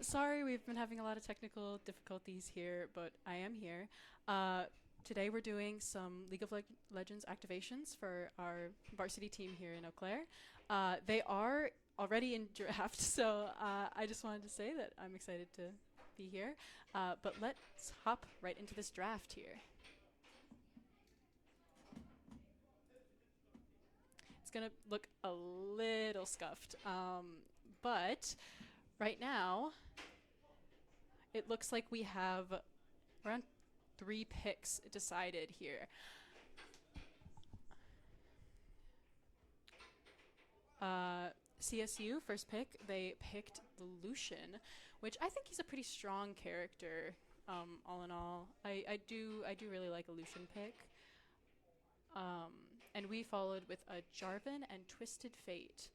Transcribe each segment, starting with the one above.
Sorry, we've been having a lot of technical difficulties here, but I am here. Today we're doing some League of Legends activations for our varsity team here in Eau Claire. They are already in draft, so I just wanted to say that I'm excited to be here. But let's hop right into this draft here. It's gonna look a little scuffed, but right now it looks like we have around 3 picks decided here. CSU, first pick, they picked the Lucian, which I think he's a pretty strong character, all in all. I do really like a Lucian pick. Um, and we followed with a Jarvan and Twisted Fate.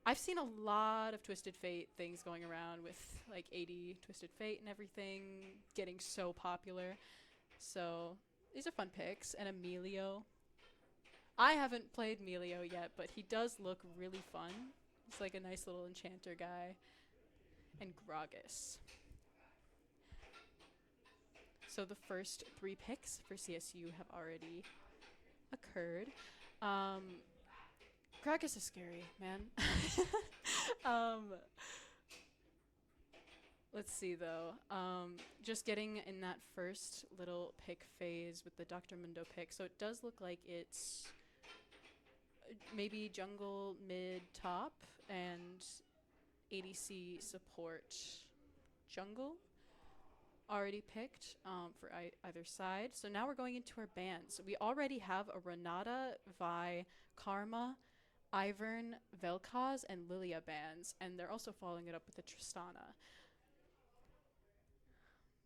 I've seen a lot of Twisted Fate things going around with like 80 Twisted Fate and everything getting so popular. So these are fun picks. And Emilio. I haven't played Emilio yet, but he does look really fun. He's like a nice little enchanter guy. And Gragas. So the first 3 picks for CSU have already occurred. Gragas is scary, man. um, let's see though. Just getting in that first little pick phase with the Dr. Mundo pick. So it does look like it's maybe jungle, mid, top, and ADC support jungle already picked for either side. So now we're going into our bans. We already have a Renata, Vi, Karma, Ivern, Vel'Koz, and Lilia bans, and they're also following it up with a Tristana.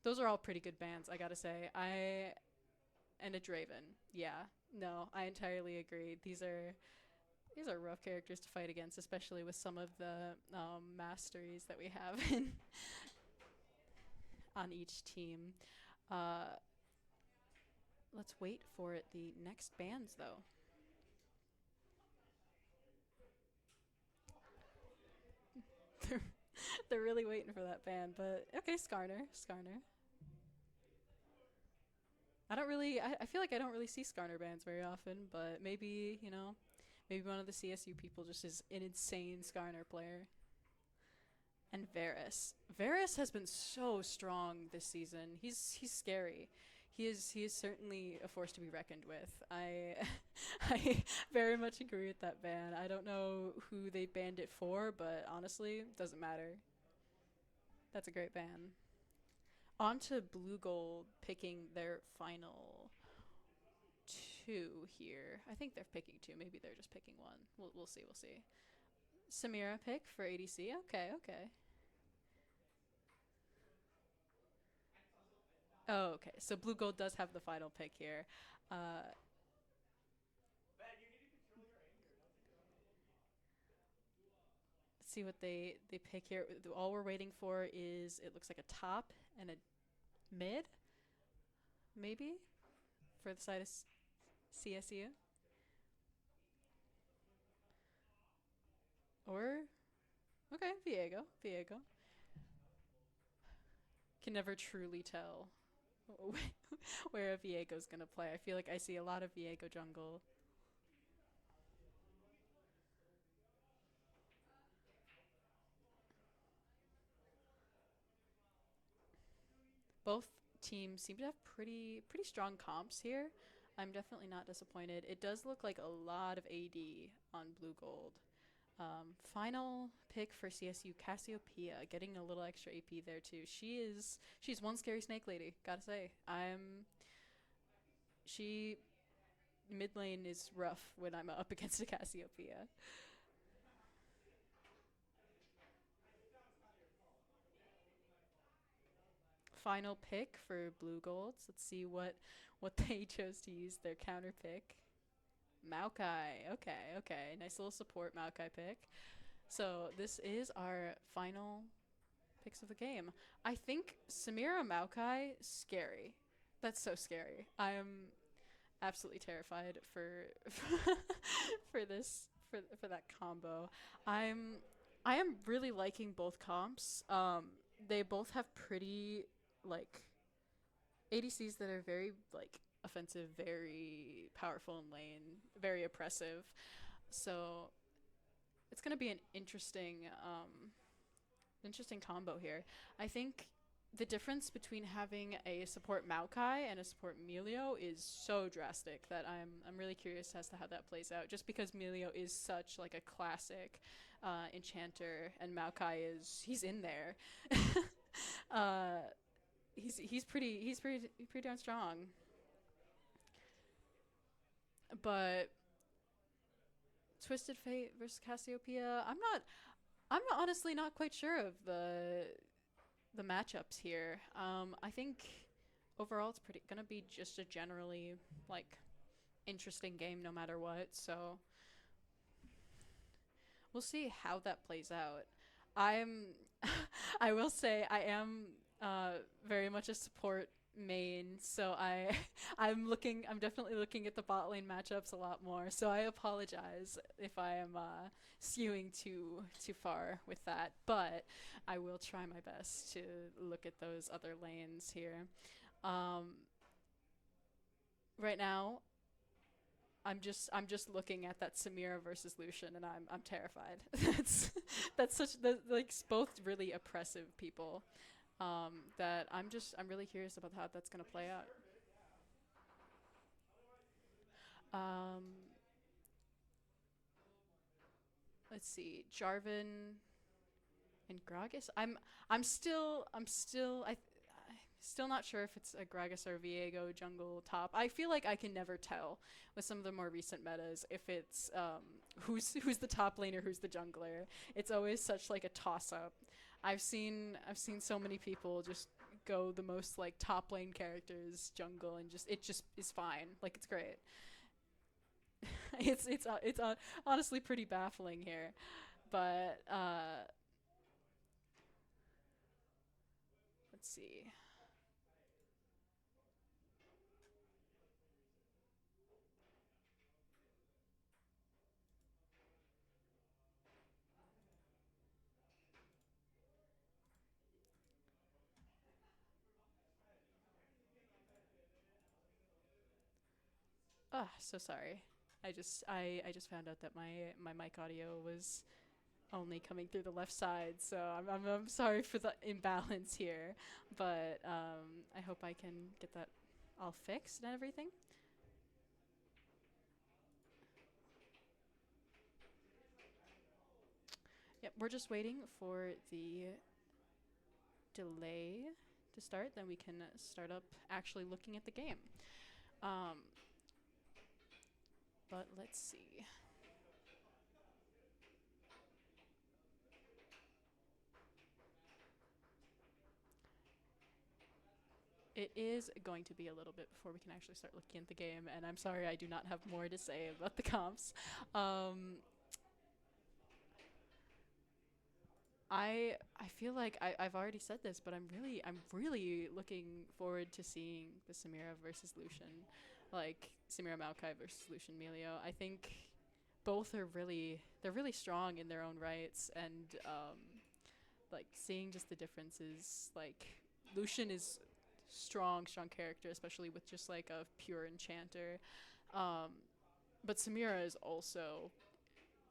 Those are all pretty good bans, I gotta say. And a Draven. Yeah, no, I entirely agree. These are rough characters to fight against, especially with some of the masteries that we have in on each team. Uh, let's wait for the next bans, though. they're, they're really waiting for that ban, but okay, Skarner. I don't really, I feel like I don't really see Skarner bans very often, but maybe, maybe one of the CSU people just is an insane Skarner player. And Varus has been so strong this season. He's scary. He is certainly a force to be reckoned with. I very much agree with that ban. I don't know who they banned it for, but honestly, doesn't matter. That's a great ban. On to Blue Gold picking their final two here. I think they're picking two. Maybe they're just picking one. We'll see. We'll see. Samira pick for ADC. Okay, okay. Oh, okay. So Blue Gold does have the final pick here. Uh, let's see what they pick here. All we're waiting for is it looks like a top and a mid, maybe, for the side of CSU. Or okay, Viego. Can never truly tell where a Viego's gonna play. I feel like I see a lot of Viego jungle. Both teams seem to have pretty strong comps here. I'm definitely not disappointed. It does look like a lot of AD on Blue Gold. Final pick for CSU, Cassiopeia, getting a little extra AP there too. She's one scary snake lady, gotta say. She mid lane is rough when I'm up against a Cassiopeia. Final pick for Blue Golds. Let's see what they chose to use their counter pick. Maokai. Okay, okay. Nice little support Maokai pick. So this is our final picks of the game. I think Samira Maokai scary. That's so scary. I am absolutely terrified for for this for that combo. I am really liking both comps. they both have pretty like ADCs that are very like offensive, very powerful in lane, very oppressive. So it's gonna be an interesting combo here. I think the difference between having a support Maokai and a support Melio is so drastic that I'm really curious as to how that plays out. Just because Melio is such like a classic enchanter, and Maokai he's in there. uh, he's pretty darn strong. But Twisted Fate versus Cassiopeia, I'm honestly not quite sure of the matchups here. I think overall it's pretty gonna be just a generally like interesting game no matter what. So we'll see how that plays out. I'm I will say I am very much a support main, so I'm definitely looking at the bot lane matchups a lot more. So I apologize if I am skewing too far with that, but I will try my best to look at those other lanes here. Um, right now, I'm just looking at that Samira versus Lucian, and I'm terrified. That's like both really oppressive people. That I'm really curious about how that's gonna play out. Um, let's see, Jarvan and Gragas. I'm still not sure if it's a Gragas or Viego jungle top. I feel like I can never tell with some of the more recent metas if it's who's the top laner, who's the jungler. It's always such like a toss up. I've seen so many people just go the most like top lane characters jungle, and just is fine. Like it's great. It's honestly pretty baffling here, but let's see. So sorry. I just found out that my mic audio was only coming through the left side, so I'm sorry for the imbalance here, but I hope I can get that all fixed and everything. Yep, we're just waiting for the delay to start, then we can start up actually looking at the game. Um, but let's see. It is going to be a little bit before we can actually start looking at the game, and I'm sorry I do not have more to say about the comps. Um, I feel like I've already said this, but I'm really looking forward to seeing the Samira versus Lucian, like Samira Maokai versus Lucian Melio. I think both are they're really strong in their own rights, and like seeing just the differences. Like Lucian is strong character, especially with just like a pure enchanter. Um, but Samira is also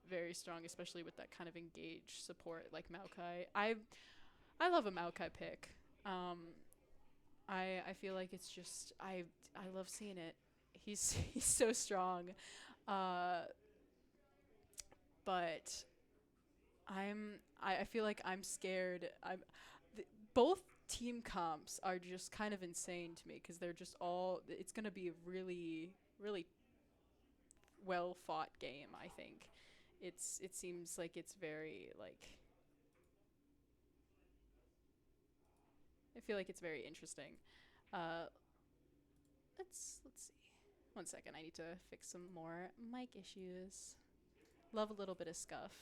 very strong, especially with that kind of engaged support like Maokai. I love a Maokai pick. Um, I feel like it's just I love seeing it. He's so strong. Uh, but I feel like I'm scared. Both team comps are just kind of insane to me because they're just all. It's gonna be a really well fought game. I think it seems like it's very like I feel like it's very interesting. Uh, let's see. One second, I need to fix some more mic issues. Love a little bit of scuff.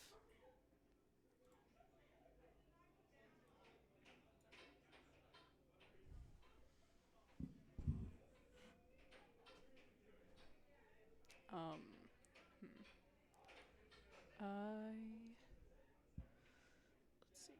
Um, hmm. I let's see.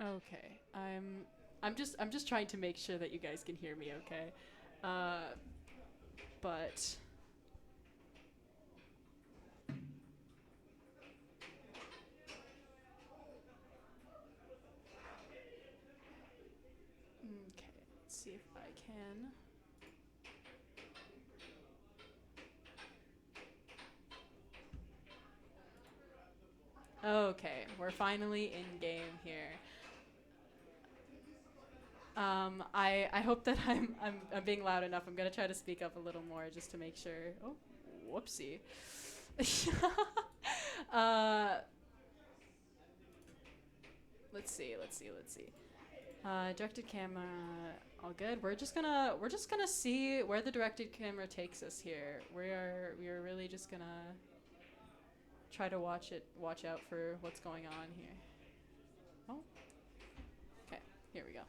Okay. I'm just trying to make sure that you guys can hear me okay. Uh but okay, let's see if I can. Okay, we're finally in game here. I hope that I'm being loud enough. I'm gonna try to speak up a little more just to make sure. Oh, whoopsie. uh, let's see. Directed camera, all good. We're just gonna see where the directed camera takes us here. We are really just gonna try to watch out for what's going on here. Oh, okay, here we go.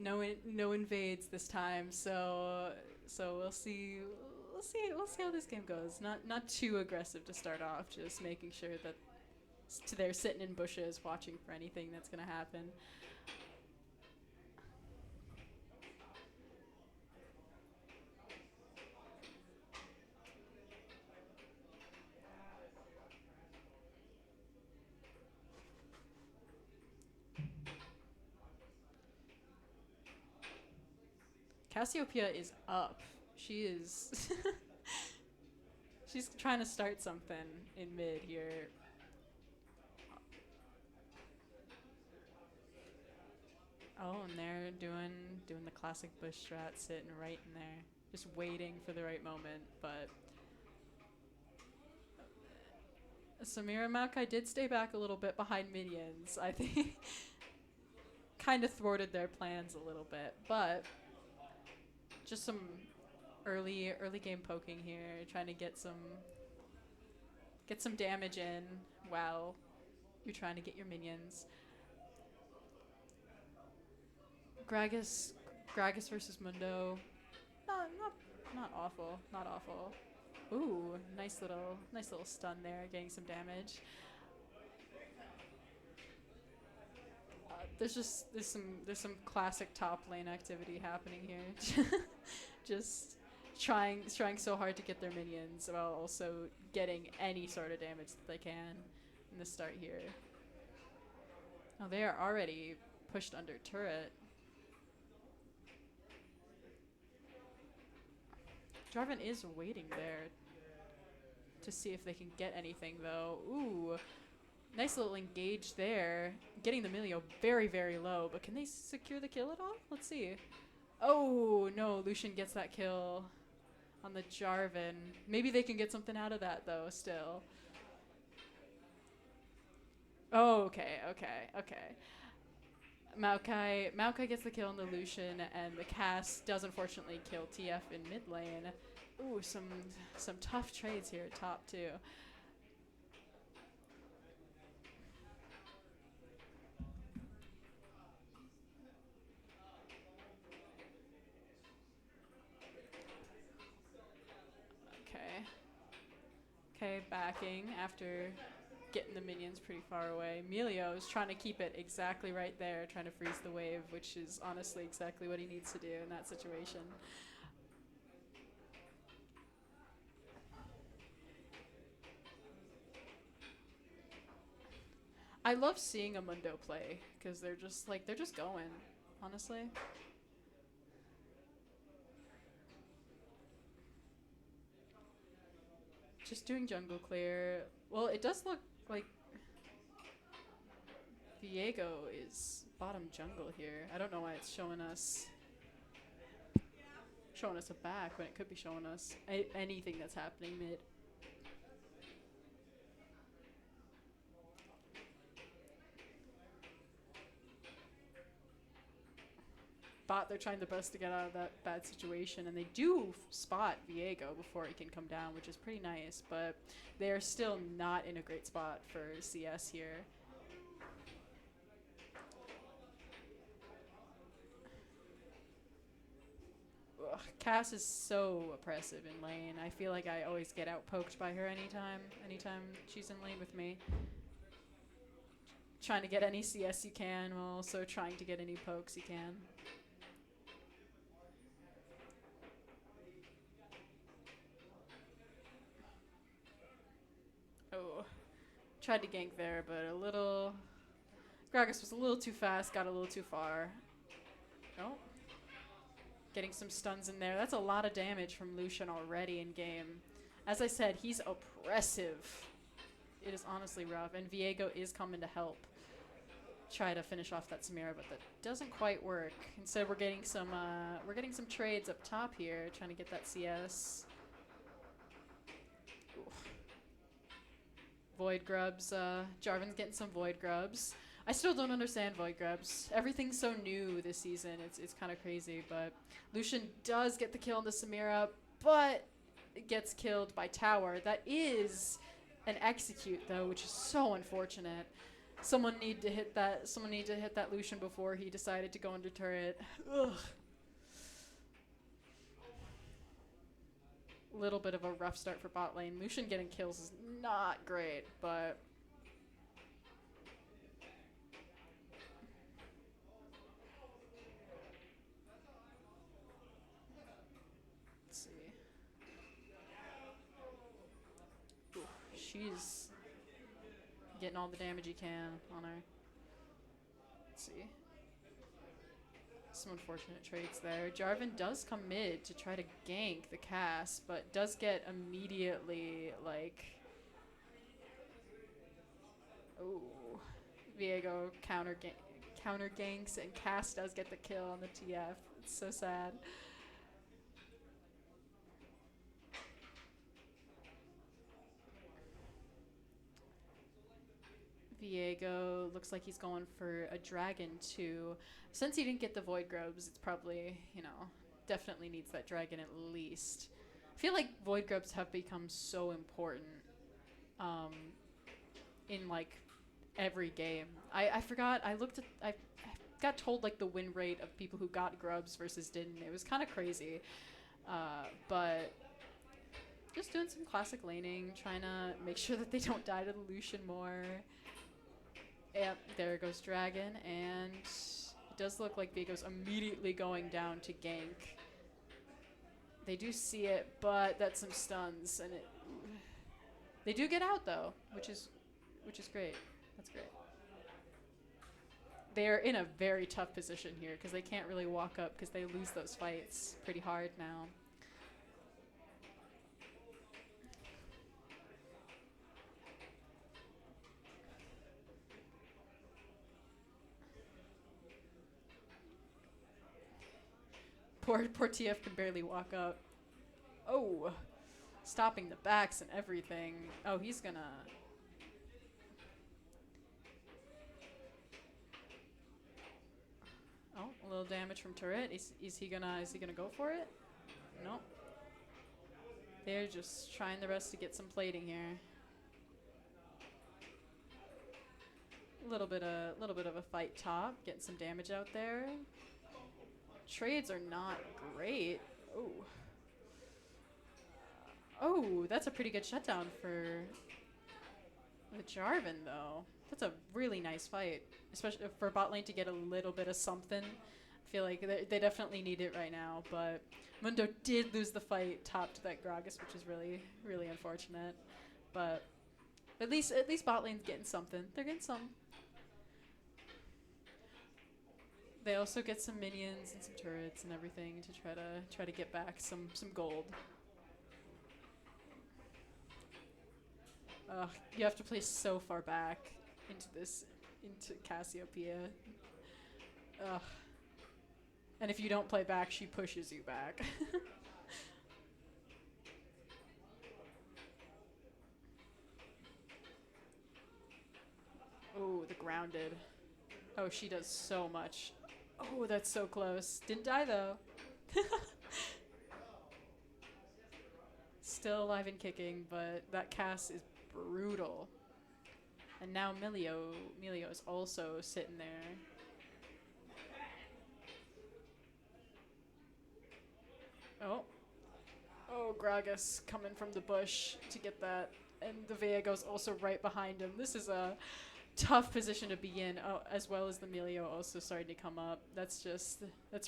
No invades this time, so we'll see how this game goes. Not too aggressive to start off, just making sure that they're sitting in bushes watching for anything that's gonna happen. Cassiopeia is up. She is she's trying to start something in mid here. Oh, and they're doing the classic bush strat, sitting right in there, just waiting for the right moment. But Samira and Maokai did stay back a little bit behind minions. I think kind of thwarted their plans a little bit, but just some early game poking here, trying to get some damage in while you're trying to get your minions. Gragas Gragas versus Mundo. Not awful. Not awful. Ooh, nice little stun there, getting some damage. There's some classic top lane activity happening here. Just trying so hard to get their minions while also getting any sort of damage that they can in the start here. Oh, they are already pushed under turret. Jarvan is waiting there to see if they can get anything though. Ooh, nice little engage there. Getting the Milio very, very low, but can they secure the kill at all? Let's see. Oh, no, Lucian gets that kill on the Jarvan. Maybe they can get something out of that though still. Oh, okay. Maokai gets the kill on the Lucian, and the cast does unfortunately kill TF in mid lane. Ooh, some tough trades here at top too. Okay. Okay, backing after getting the minions pretty far away. Melio is trying to keep it exactly right there, trying to freeze the wave, which is honestly exactly what he needs to do in that situation. I love seeing a Mundo play because they're just going, honestly. Just doing jungle clear. Well, it does look like Viego is bottom jungle here. I don't know why it's showing us a back when it could be showing us anything that's happening mid. Bot, they're trying their best to get out of that bad situation, and they do spot Viego before he can come down, which is pretty nice, but they are still not in a great spot for CS here. Ugh. Cass is so oppressive in lane. I feel like I always get out poked by her anytime she's in lane with me. Trying to get any CS you can while also trying to get any pokes you can. Oh, tried to gank there, but a little... Gragas was a little too fast, got a little too far. Oh. Getting some stuns in there. That's a lot of damage from Lucian already in game. As I said, he's oppressive. It is honestly rough, and Viego is coming to help try to finish off that Samira, but that doesn't quite work. Instead, we're getting some trades up top here, trying to get that CS. Oof. Void grubs. Jarvan's getting some void grubs. I still don't understand void grubs. Everything's so new this season. It's kind of crazy, but Lucian does get the kill on the Samira, but it gets killed by tower. That is an execute though, which is so unfortunate. Someone need to hit that Lucian before he decided to go under turret. Ugh. Little bit of a rough start for bot lane. Lucian getting kills is not great, but let's see. Ooh, she's getting all the damage he can on her. Let's see. Some unfortunate trades there. Jarvan does come mid to try to gank the Cass, but does get immediately, like... Ooh. Viego counter ganks, and Cass does get the kill on the TF. It's so sad. Viego looks like he's going for a dragon too. Since he didn't get the void grubs, it's probably, you know, definitely needs that dragon at least. I feel like void grubs have become so important in like every game. I forgot, I got told like the win rate of people who got grubs versus didn't. It was kind of crazy, but just doing some classic laning, trying to make sure that they don't die to the Lucian more. Yep, there goes Dragon, and it does look like Viego's immediately going down to gank. They do see it, but that's some stuns, and they do get out though, which is great. That's great. They're in a very tough position here because they can't really walk up because they lose those fights pretty hard now. Poor TF can barely walk up. Oh, stopping the backs and everything. Oh, he's gonna... Oh, a little damage from turret. Is he gonna go for it? No. They're just trying their best to get some plating here. A little bit of a fight top, getting some damage out there. Trades are not great. Oh. Oh, that's a pretty good shutdown for the Jarvan, though. That's a really nice fight, especially for bot lane to get a little bit of something. I feel like they definitely need it right now, but Mundo did lose the fight top to that Gragas, which is really, really unfortunate. But at least bot lane's getting something. They're getting some. They also get some minions and some turrets and everything to try to get back some gold. You have to play so far back into Cassiopeia. And if you don't play back, she pushes you back. Oh, the grounded. Oh, she does so much. Oh, that's so close. Didn't die, though. Still alive and kicking, but that Cass is brutal. And now Milio is also sitting there. Oh, Gragas coming from the bush to get that. And the Viego's also right behind him. This is a tough position to be in, as well as the Melio also starting to come up. That's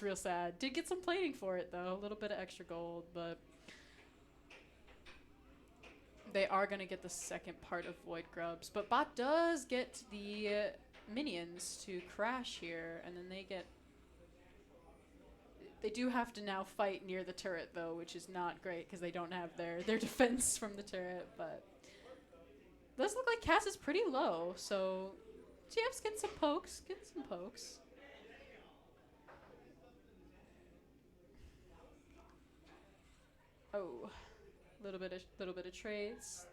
real sad. Did get some plating for it, though. A little bit of extra gold, but they are going to get the second part of Void Grubs. But Bot does get the minions to crash here, and then they get... They do have to now fight near the turret, though, which is not great because they don't have their defense from the turret, but... Does look like Cass is pretty low, so GF's getting some pokes, Oh, little bit of trades.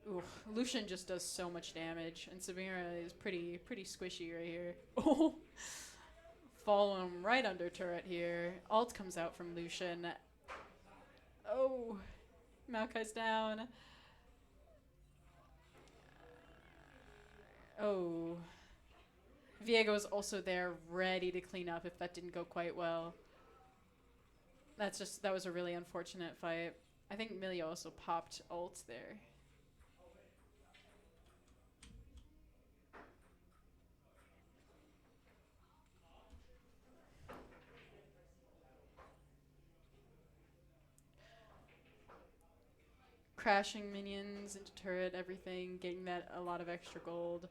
Ooh, Lucian just does so much damage, and Samira is pretty squishy right here. Oh, follow him right under turret here. Ult comes out from Lucian. Oh, Maokai's down. Oh, Viego's also there, ready to clean up if that didn't go quite well. That was a really unfortunate fight. I think Millie also popped ult there. Crashing minions into turret, everything, getting that a lot of extra gold.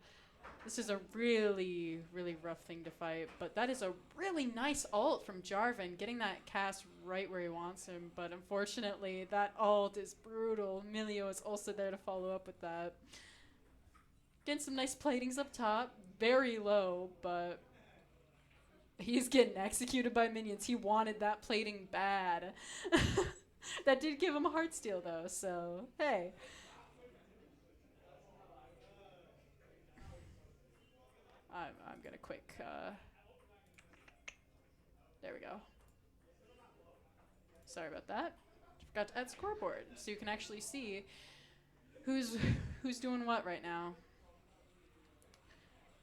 This is a really rough thing to fight, but that is a really nice ult from Jarvan, getting that cast right where he wants him, but unfortunately that ult is brutal. Milio is also there to follow up with that. Getting some nice platings up top, very low, but he's getting executed by minions. He wanted that plating bad. That did give him a heartsteal though, so hey. I'm gonna quick, there we go. Sorry about that. Forgot to add scoreboard, so you can actually see who's doing what right now.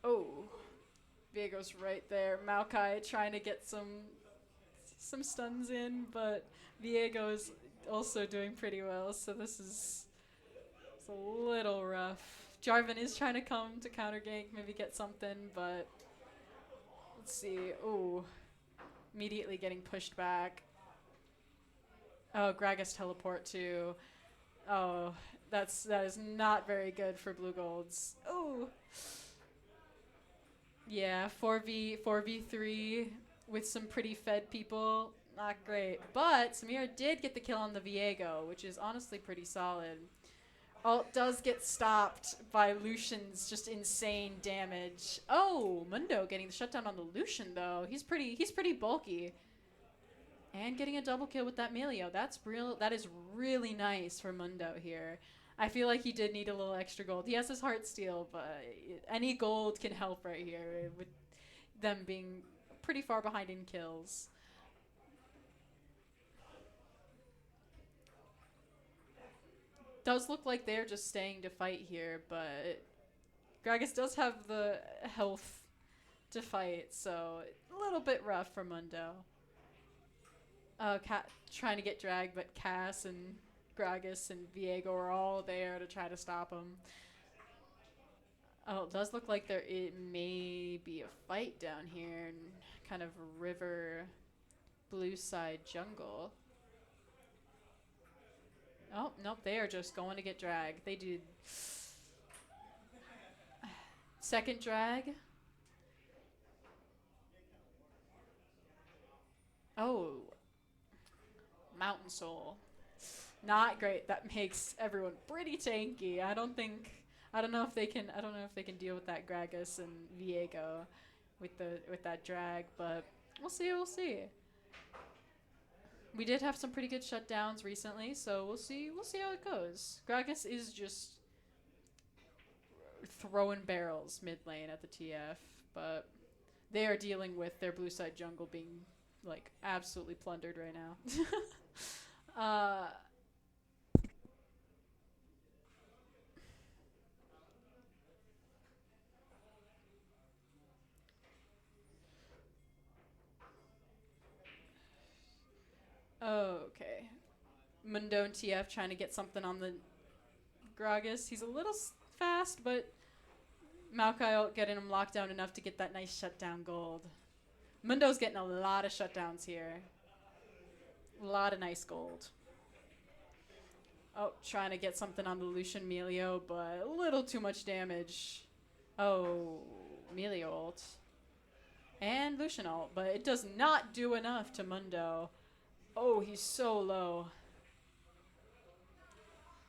Oh, Viego's right there. Maokai trying to get some stuns in, but Viego's also doing pretty well, so it's a little rough. Jarvan is trying to come to counter gank, maybe get something, but let's see. Ooh, immediately getting pushed back. Oh, Gragas teleport too. Oh, that is not very good for blue golds. Oh, yeah, 4v3 with some pretty fed people. Not great, but Samira did get the kill on the Viego, which is honestly pretty solid. Ult does get stopped by Lucian's just insane damage. Oh, Mundo getting the shutdown on the Lucian though. He's pretty bulky. And getting a double kill with that Melio. That is really nice for Mundo here. I feel like he did need a little extra gold. He has his heartsteal, but any gold can help right here with them being pretty far behind in kills. Does look like they're just staying to fight here, but Gragas does have the health to fight, so a little bit rough for Mundo. Trying to get dragged, but Cass and Gragas and Viego are all there to try to stop him. Oh, it does look like it may be a fight down here in kind of river blue side jungle. Oh, nope, they are just going to get dragged. They did second drag. Oh, Mountain Soul. Not great. That makes everyone pretty tanky. I don't know if they can deal with that Gragas and Viego with that drag, but we'll see. We did have some pretty good shutdowns recently, so we'll see how it goes. Gragas is just throwing barrels mid lane at the TF, but they are dealing with their blue side jungle being like absolutely plundered right now. Okay. Mundo and TF trying to get something on the Gragas. He's a little fast, but Maokai getting him locked down enough to get that nice shutdown gold. Mundo's getting a lot of shutdowns here. A lot of nice gold. Oh, trying to get something on the Lucian Melio, but a little too much damage. Oh, Melio ult. And Lucian ult, but it does not do enough to Mundo. Oh, he's so low.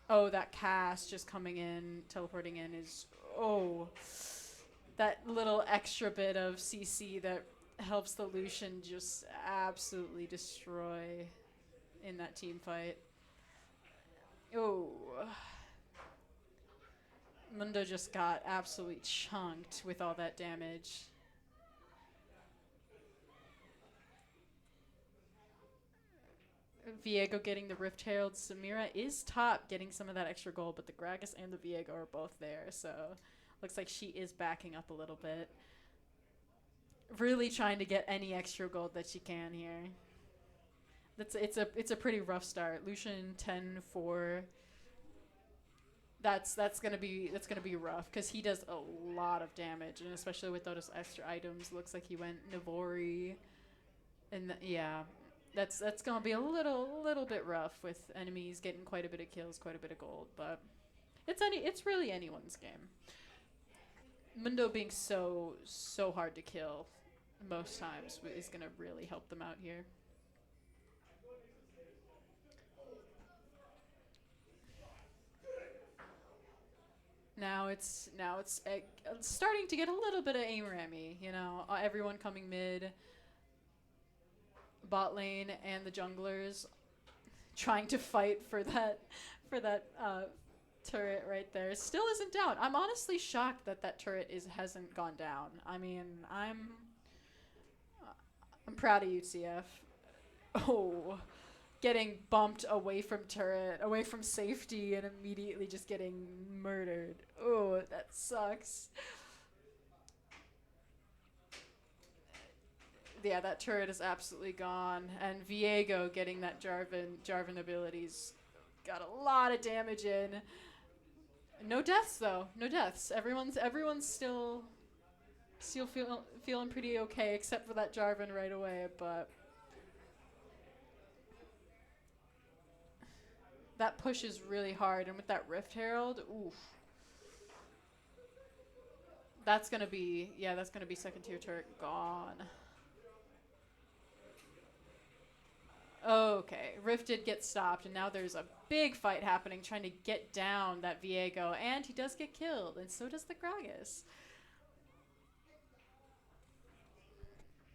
Oh, that cast just coming in, teleporting in is... Oh, that little extra bit of CC that helps the Lucian just absolutely destroy in that team fight. Oh. Mundo just got absolutely chunked with all that damage. Viego getting the Rift Herald. Samira is top, getting some of that extra gold, but the Gragas and the Viego are both there, so looks like she is backing up a little bit. Really trying to get any extra gold that she can here. It's a pretty rough start. Lucian 10-4. That's gonna be rough because he does a lot of damage, and especially with those extra items. Looks like he went Navori, and yeah, that's gonna be a little bit rough with enemies getting quite a bit of kills, quite a bit of gold. But it's really anyone's game. Mundo being so hard to kill most times is gonna really help them out here. Now it's starting to get a little bit of aim rammy. You know, everyone coming mid, bot lane, and the junglers trying to fight for that turret right there. Still isn't down. I'm honestly shocked that that turret hasn't gone down. I mean, I'm proud of UCF. Oh, getting bumped away from turret, away from safety, and immediately just getting murdered. Oh, that sucks. Yeah, that turret is absolutely gone. And Viego getting that Jarvan abilities. Got a lot of damage in. No deaths though. No deaths. Everyone's still feeling pretty okay except for that Jarvan right away, but that push is really hard, and with that Rift Herald, oof. That's gonna be second tier turret gone. Okay, Rift did get stopped, and now there's a big fight happening trying to get down that Viego, and he does get killed, and so does the Gragas.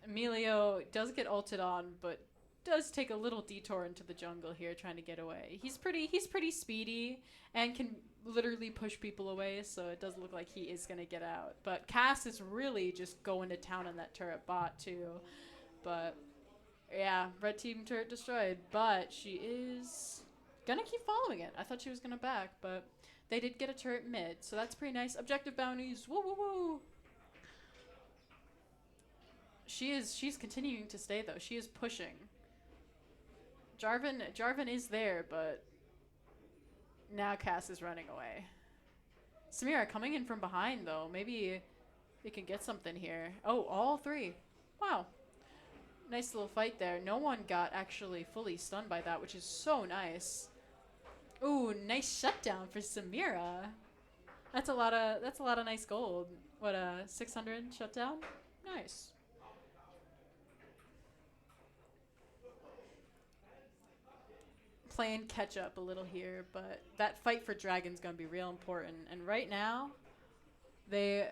Emilio does get ulted on, but does take a little detour into the jungle here trying to get away. He's pretty speedy and can literally push people away, so it does look like he is going to get out. But Cass is really just going to town on that turret bot too. But yeah, red team turret destroyed, but she is going to keep following it. I thought she was going to back, but they did get a turret mid, so that's pretty nice. Objective bounties. Woo woo woo. She's continuing to stay though. She is pushing. Jarvan is there, but now Cass is running away. Samira coming in from behind though. Maybe they can get something here. Oh, all three. Wow. Nice little fight there. No one got actually fully stunned by that, which is so nice. Ooh, nice shutdown for Samira. That's a lot of nice gold. What, 600 shutdown? Nice. Playing catch up a little here, but that fight for Dragon's gonna be real important. And right now, they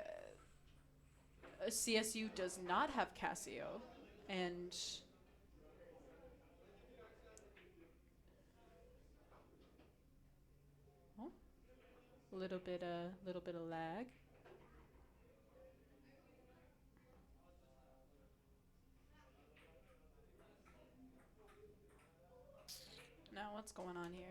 CSU does not have Casio, and oh, little bit of lag. Now what's going on here?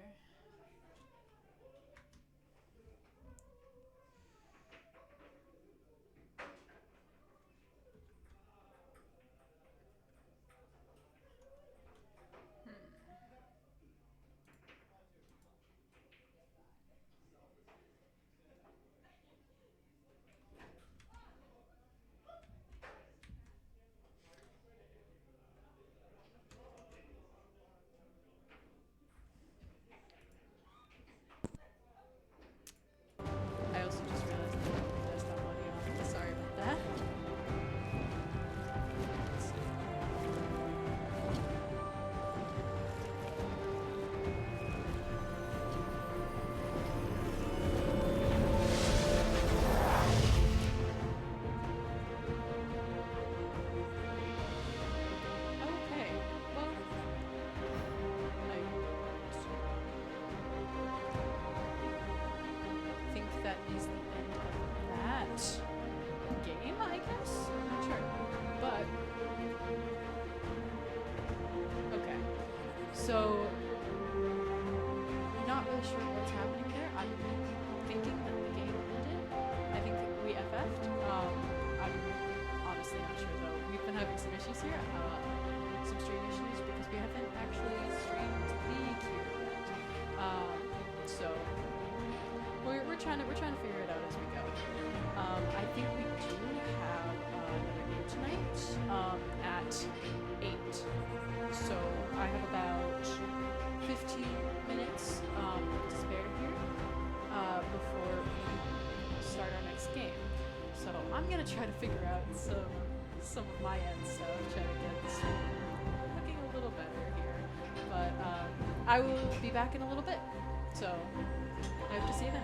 So, not really sure what's happening there. I'm thinking that the game ended. I think we FF'd. I'm honestly not sure though. We've been having some issues here, some stream issues because we haven't actually streamed League here yet. So we're trying to figure it out as we go. I think we do have another game tonight at 8. So I have about 15 minutes to spare here before we start our next game. So I'm gonna try to figure out some of my end stuff, try to get this looking a little better here. But I will be back in a little bit. So I hope to see you then.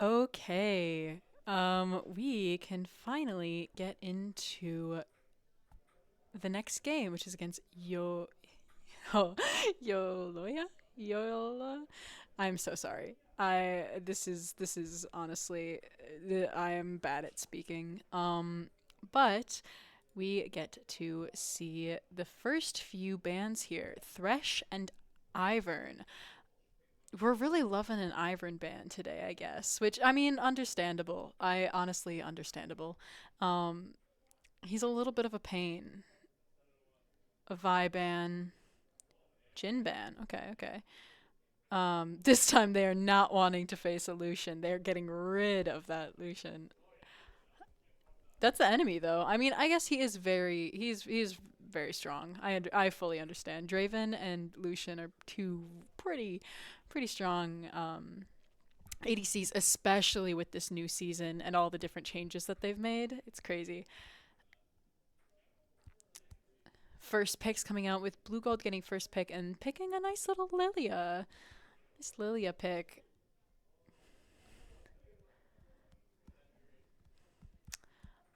Okay. We can finally get into the next game, which is against oh, Yoloya? Yola? I'm so sorry. This is honestly I am bad at speaking. But we get to see the first few bands here, Thresh and Ivern. We're really loving an Ivern band today, I guess. Which I mean, understandable. I honestly understandable. Um, he's a little bit of a pain. A Viban, Jinban. Okay, okay. This time they are not wanting to face a Lucian. They're getting rid of that Lucian. That's the enemy, though. I mean, I guess he's very strong. I fully understand. Draven and Lucian are two pretty strong ADCs, especially with this new season and all the different changes that they've made. It's crazy. First picks coming out with Blue Gold getting first pick and picking a nice little Lilia. Nice Lilia pick.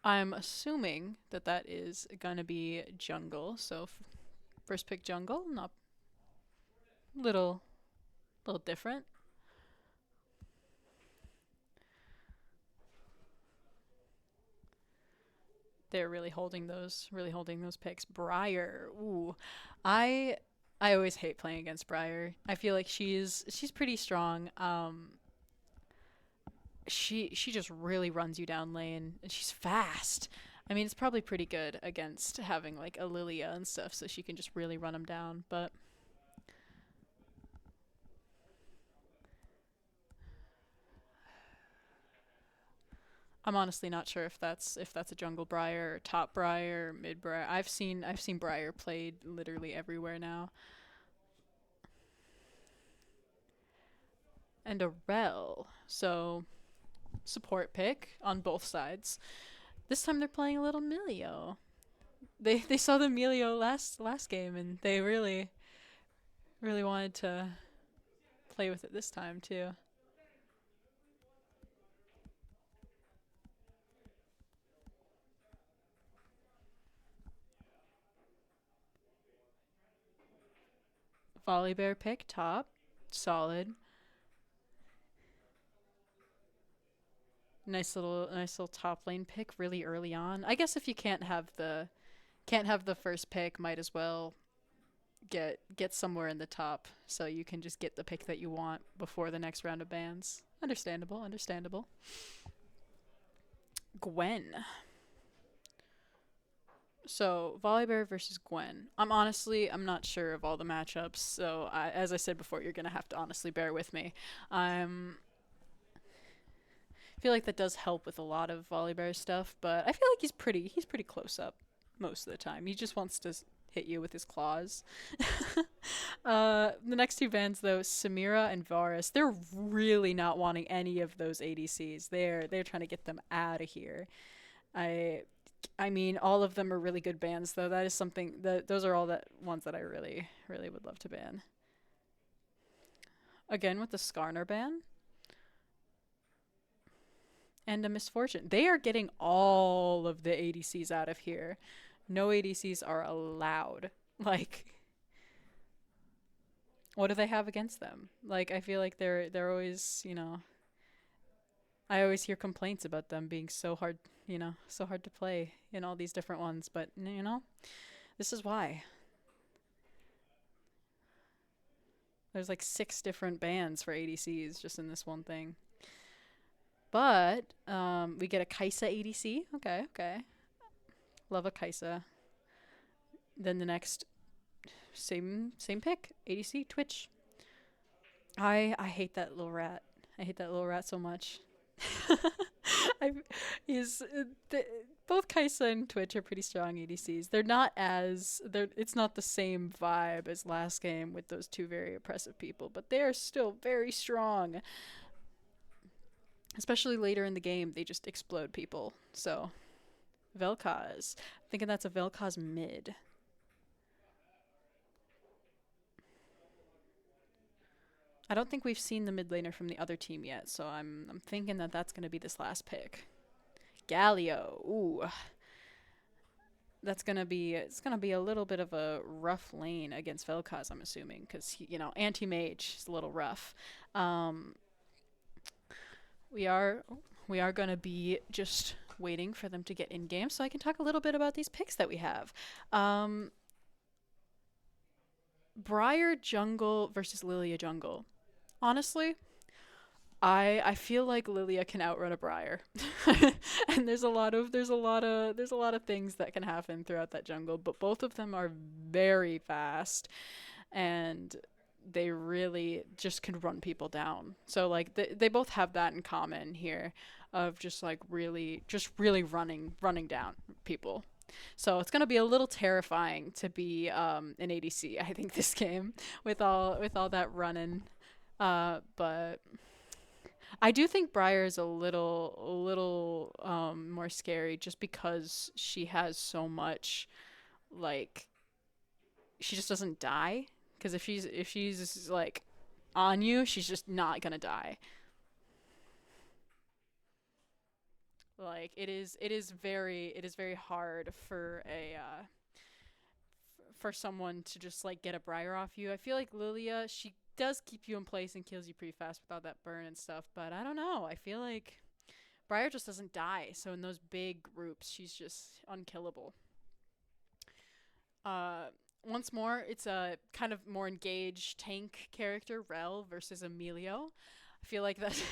I'm assuming that that is gonna be jungle. So first pick jungle, not little little different. They're really holding those picks. Briar, ooh, I I always hate playing against Briar. I feel like she's pretty strong. She just really runs you down lane, and she's fast. I mean, it's probably pretty good against having like a Lilia and stuff, so she can just really run them down. But I'm honestly not sure if that's a jungle Briar or top Briar or mid Briar. I've seen Briar played literally everywhere now. And a Rel, so support pick on both sides. This time they're playing a little Milio. They saw the Milio last game and they really wanted to play with it this time too. Volley Bear pick top, solid. Nice little top lane pick really early on. I guess if you can't have the first pick, might as well get somewhere in the top so you can just get the pick that you want before the next round of bans. Understandable, understandable. Gwen. So Volibear versus Gwen. I'm not sure of all the matchups, so as I said before, you're gonna have to honestly bear with me. I'm I feel like that does help with a lot of Volibear stuff, but I feel like he's pretty close up most of the time. He just wants to hit you with his claws. The next two bans though, Samira and Varus, they're really not wanting any of those ADCs. They're trying to get them out of here. I I mean, all of them are really good bans though. That is something that those are all the ones that I really would love to ban. Again with the Skarner ban and a Misfortune. They are getting all of the ADCs out of here. No ADCs are allowed. Like, what do they have against them? Like, I feel like they're always, I always hear complaints about them being so hard, so hard to play in all these different ones, but this is why. There's like six different bans for ADCs just in this one thing. But we get a Kaisa ADC. Okay, okay. Love a Kaisa. Then the next same pick, ADC Twitch. I hate that little rat. I hate that little rat so much. I he's both Kaisa and Twitch are pretty strong ADCs. They're it's not the same vibe as last game with those two very oppressive people, but they are still very strong. Especially later in the game, they just explode people. So Vel'Koz, I'm thinking that's a Vel'Koz mid. I don't think we've seen the mid laner from the other team yet, so I'm thinking that that's going to be this last pick. Galio. Ooh, that's gonna be it's gonna be a little bit of a rough lane against Vel'Koz, I'm assuming, because anti mage is a little rough. Um, we are we are gonna be just waiting for them to get in game, so I can talk a little bit about these picks that we have. Um, Briar jungle versus Lilia jungle. Honestly, I feel like Lilia can outrun a Briar, and there's a lot of things that can happen throughout that jungle. But both of them are very fast, and they really just can run people down. So like they both have that in common here, of just really running down people. So it's gonna be a little terrifying to be an ADC. I think this game with all that running, but I do think Briar is a little more scary just because she has so much, like, she just doesn't die. Because if she's like on you, she's just not gonna die. Like it is very hard for a for someone to just like get a Briar off you. I feel like Lilia, she does keep you in place and kills you pretty fast without that burn and stuff. But I don't know. I feel like Briar just doesn't die. So in those big groups, she's just unkillable. Uh, Once more, it's a kind of more engaged tank character, Rel versus Emilio. I feel like that's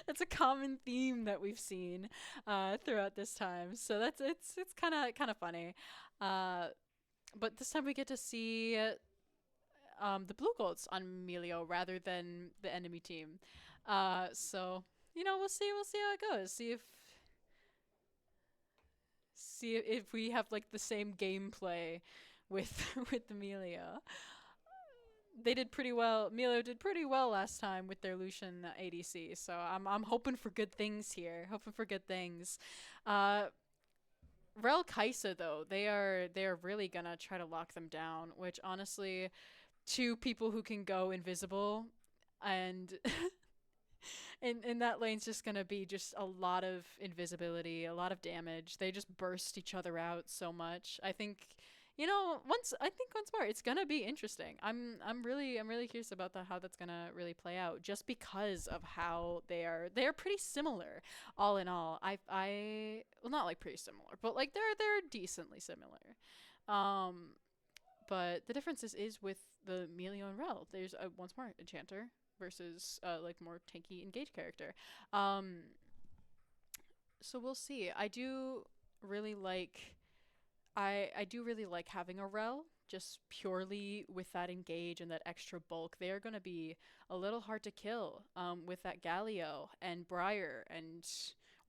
that's a common theme that we've seen throughout this time. So that's it's kind of funny. Uh, but this time we get to see the blue golds on Emilio rather than the enemy team. So we'll see how it goes. See if we have like the same gameplay with with Emilio. They did pretty well. Emilio did pretty well last time with their Lucian ADC, so I'm hoping for good things here. Hoping for good things. Uh, Rel Kaisa though, they are really gonna try to lock them down, which honestly, two people who can go invisible and in that lane's just gonna be just a lot of invisibility, a lot of damage. They just burst each other out so much. I think once more it's gonna be interesting. I'm really curious about how that's gonna really play out, just because of how they are pretty similar, all in all. I well, not like pretty similar, but like they're decently similar. Um, but the difference is with the Melio and Rel. There's once more Enchanter versus like more tanky engaged character. Um, so we'll see. Really like I do really like having a Rel, just purely with that engage and that extra bulk. They are going to be a little hard to kill with that Galio and Briar and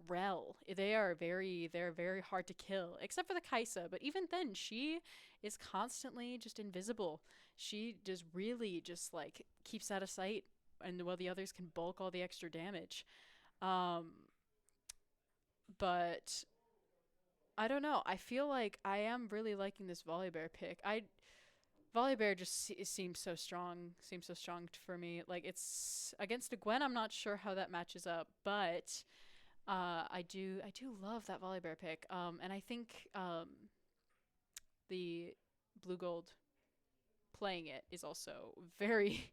Rel. They're very hard to kill, except for the Kaisa. But even then, she is constantly just invisible. She just really just like keeps out of sight, and while the others can bulk all the extra damage. Um, but I don't know. I feel like I am really liking this Volibear pick. I Volibear just seems so strong. Seems so strong for me. Like it's against a Gwen. I'm not sure how that matches up, but I do love that Volibear pick. And I think the blue gold playing it is also very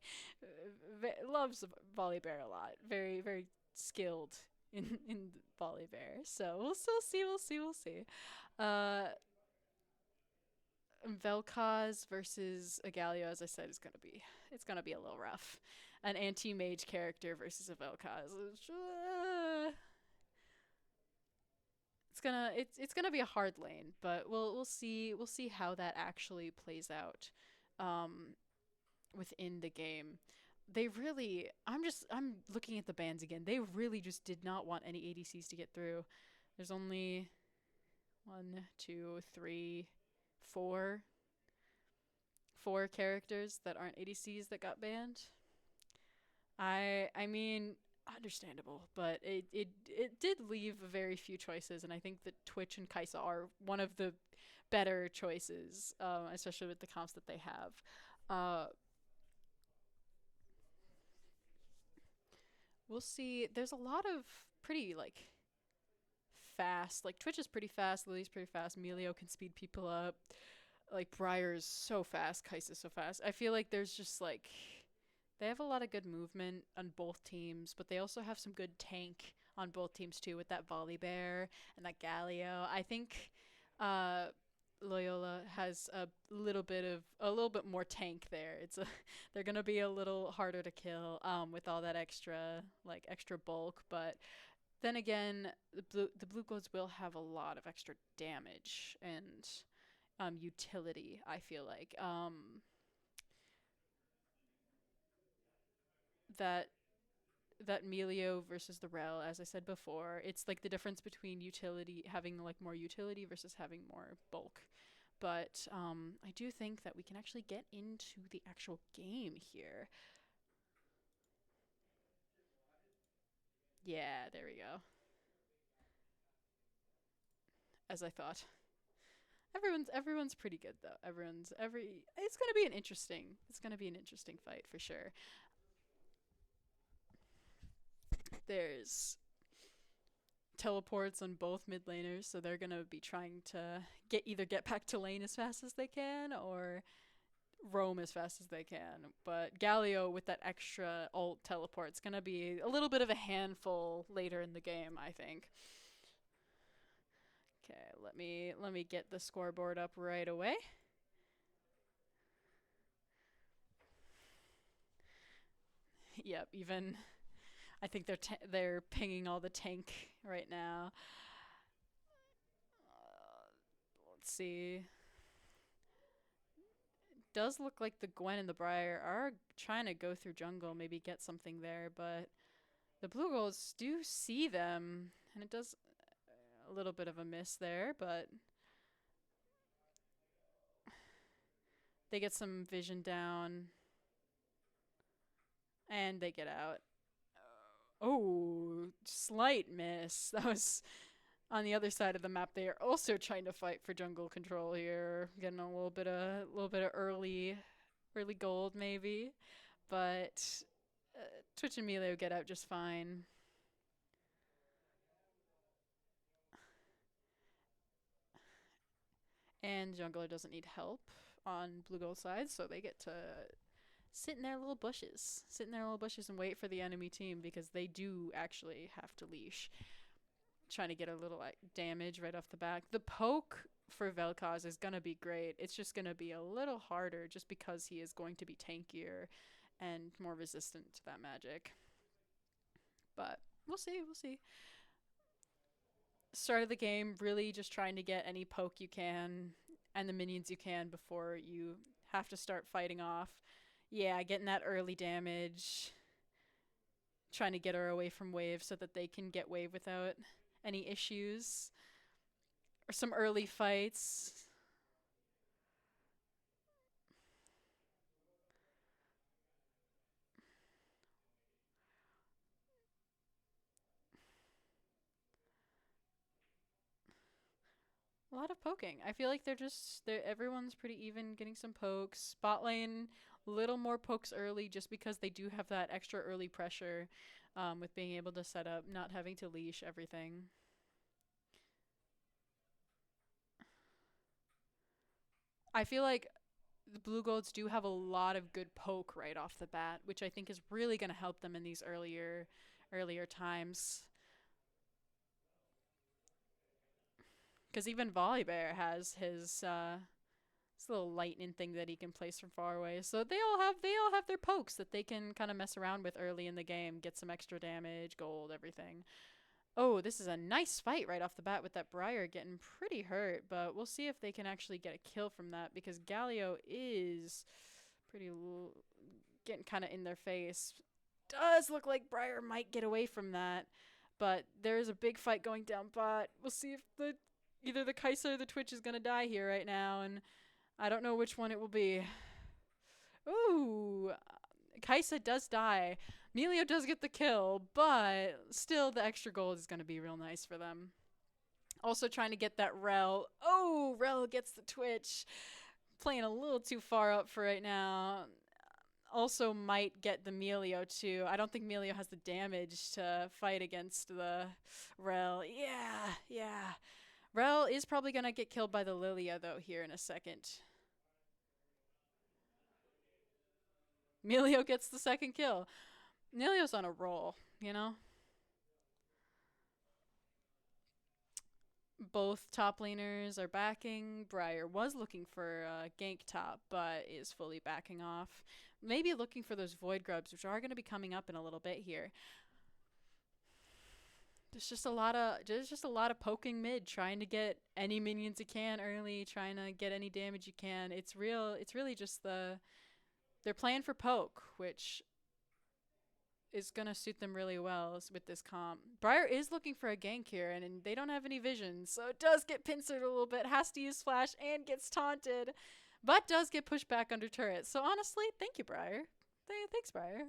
loves Volibear a lot. Very skilled in Volibear. So we'll still see. We'll see. Uh, Vel'Koz versus Agalio, as I said, it's gonna be a little rough. An anti-mage character versus a Vel'Koz. It's gonna be a hard lane, but we'll see how that actually plays out um, within the game. I'm looking at the bans again. They really just did not want any ADCs to get through. There's only one, two, three, four characters that aren't ADCs that got banned. I mean, understandable, but it did leave very few choices, and I think that Twitch and Kaisa are one of the better choices, especially with the comps that they have. Uh, We'll see. There's a lot of pretty like fast. Like Twitch is pretty fast. Lily's pretty fast. Melio can speed people up. Like Briar's so fast. Kai'Sa's so fast. I feel like there's just like they have a lot of good movement on both teams, but they also have some good tank on both teams too with that Volley Bear and that Galio. I think uh Loyola has a little bit more tank there. They're gonna be a little harder to kill with all that extra bulk, but then again, the blue golds will have a lot of extra damage and utility. I feel like that that Melio versus the Rel, as I said before, it's like the difference between utility having like more utility versus having more bulk. But I do think that we can actually get into the actual game here. Yeah, there we go. As I thought. Everyone's pretty good though. It's gonna be an interesting fight for sure. There's teleports on both mid laners, so they're gonna be trying to get back to lane as fast as they can or roam as fast as they can. But Galio with that extra ult teleport's gonna be a little bit of a handful later in the game, I think. Okay, let me get the scoreboard up right away. Yep, even I think they're pinging all the tank right now. Let's see. It does look like the Gwen and the Briar are trying to go through jungle, maybe get something there, but the Blue Golds do see them, and it does a little bit of a miss there, but they get some vision down, and they get out. Oh, slight miss. That was on the other side of the map. They are also trying to fight for jungle control here, getting a little bit of early gold maybe, but Twitch and Melio get out just fine. And jungler doesn't need help on blue gold side, so they get to sit in their little bushes, and wait for the enemy team because they do actually have to leash. Trying to get a little like damage right off the back. The poke for Vel'Koz is gonna be great. It's just gonna be a little harder just because he is going to be tankier and more resistant to that magic. But we'll see. Start of the game, really just trying to get any poke you can and the minions you can before you have to start fighting off. Yeah, getting that early damage. Trying to get her away from wave so that they can get wave without any issues. Or some early fights. A lot of poking. I feel like everyone's pretty even getting some pokes. Spot lane, little more pokes early just because they do have that extra early pressure with being able to set up, not having to leash everything. I feel like the blue golds do have a lot of good poke right off the bat, which I think is really going to help them in these earlier times. Because even Volibear has his little lightning thing that he can place from far away. So they all have their pokes that they can kind of mess around with early in the game, get some extra damage, gold, everything. Oh, this is a nice fight right off the bat with that Briar getting pretty hurt, but we'll see if they can actually get a kill from that because Galio is getting kind of in their face. Does look like Briar might get away from that, but there is a big fight going down bot. We'll see if either the Kai'Sa or the Twitch is going to die here right now, and I don't know which one it will be. Ooh, Kai'Sa does die. Melio does get the kill, but still the extra gold is going to be real nice for them. Also trying to get that Rel. Oh, Rel gets the Twitch. Playing a little too far up for right now. also might get the Melio too. I don't think Melio has the damage to fight against the Rel. Yeah, yeah. Rel is probably going to get killed by the Lilia though here in a second. Melio gets the second kill. Melio's on a roll, you know? Both top laners are backing. Briar was looking for gank top, but is fully backing off. Maybe looking for those void grubs, which are going to be coming up in a little bit here. There's just a lot of poking mid, trying to get any minions you can early, trying to get any damage you can. It's really just they're playing for poke, which is going to suit them really well with this comp. Briar is looking for a gank here, and they don't have any vision, so it does get pincered a little bit, has to use flash, and gets taunted, but does get pushed back under turret. So honestly, thank you, Briar. Thanks, Briar.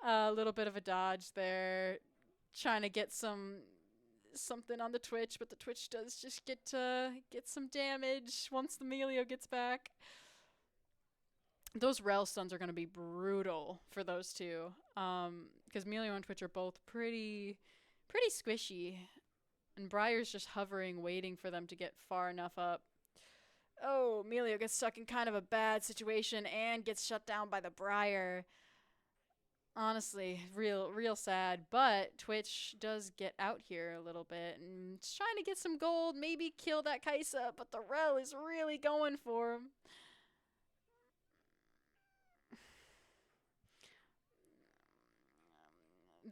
A little bit of a dodge there, trying to get something on the Twitch, but the Twitch does just get some damage once the Melio gets back. Those Rel stuns are going to be brutal for those two, because Melio and Twitch are both pretty squishy, and Briar's just hovering, waiting for them to get far enough up. Oh, Melio gets stuck in kind of a bad situation and gets shut down by the Briar. Honestly, real sad, but Twitch does get out here a little bit and is trying to get some gold, maybe kill that Kaisa, but the Rel is really going for him.